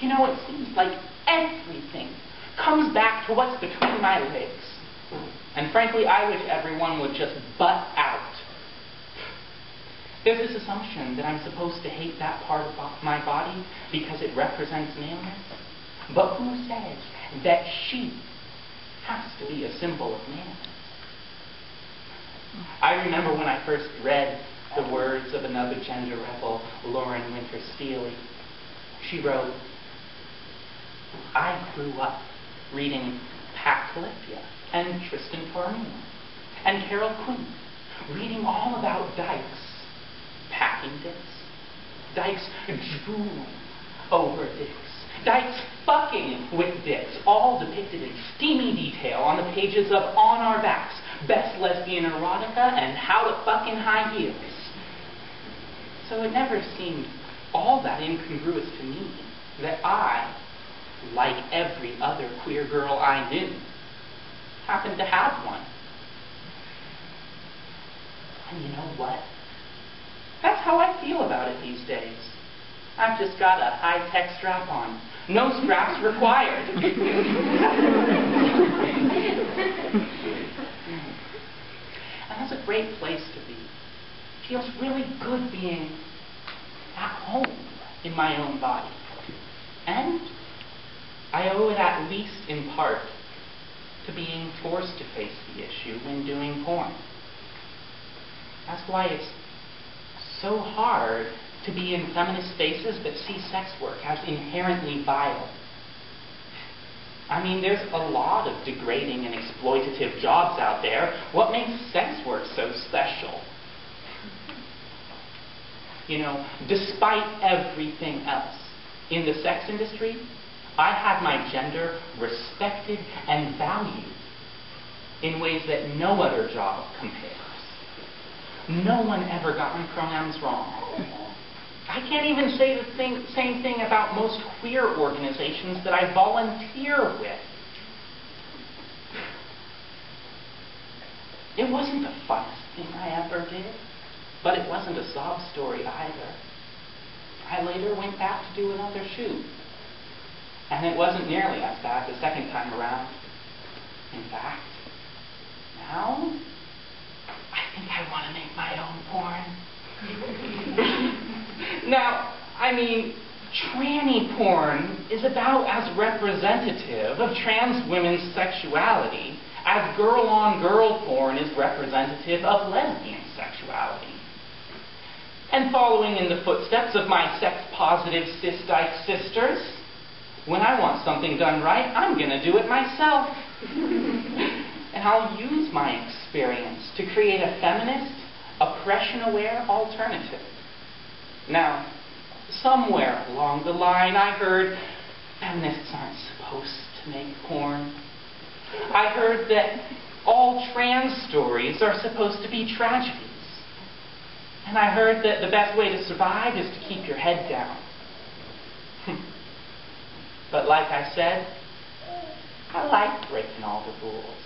You know, it seems like everything comes back to what's between my legs. And frankly, I wish everyone would just butt out. There's this assumption that I'm supposed to hate that part of my body because it represents maleness. But who says that she has to be a symbol of maleness? I remember when I first read the words of another gender rebel, Lauren Winter Steele. She wrote, I grew up reading Pat Calyptia and Tristan Tornillo and Carol Quinn, reading all about dykes packing dicks, dykes drooling over dicks, dykes fucking with dicks, all depicted in steamy detail on the pages of On Our Backs, Best Lesbian Erotica, and How to Fuck in High Heels. So it never seemed all that incongruous to me that I, like every other queer girl I knew, happened to have one. And you know what? That's how I feel about it these days. I've just got a high-tech strap-on. No straps required. And that's a great place to be. It feels really good being at home in my own body. And I owe it at least in part to being forced to face the issue when doing porn. That's why it's so hard to be in feminist spaces that see sex work as inherently vile. I mean, there's a lot of degrading and exploitative jobs out there. What makes sex work so special? You know, despite everything else, in the sex industry, I have my gender respected and valued in ways that no other job compares. No one ever got my pronouns wrong. I can't even say the same thing about most queer organizations that I volunteer with. It wasn't the funnest thing I ever did, but it wasn't a sob story either. I later went back to do another shoot, and it wasn't nearly as bad the second time around. In fact, now I think I want to make my own porn. Now, I mean, tranny porn is about as representative of trans women's sexuality as girl-on-girl porn is representative of lesbian sexuality. And following in the footsteps of my sex-positive cis-dyke sisters, when I want something done right, I'm going to do it myself. And I'll use my experience to create a feminist, oppression-aware alternative. Now, somewhere along the line, I heard feminists aren't supposed to make porn. I heard that all trans stories are supposed to be tragedies. And I heard that the best way to survive is to keep your head down. But like I said, I like breaking all the rules.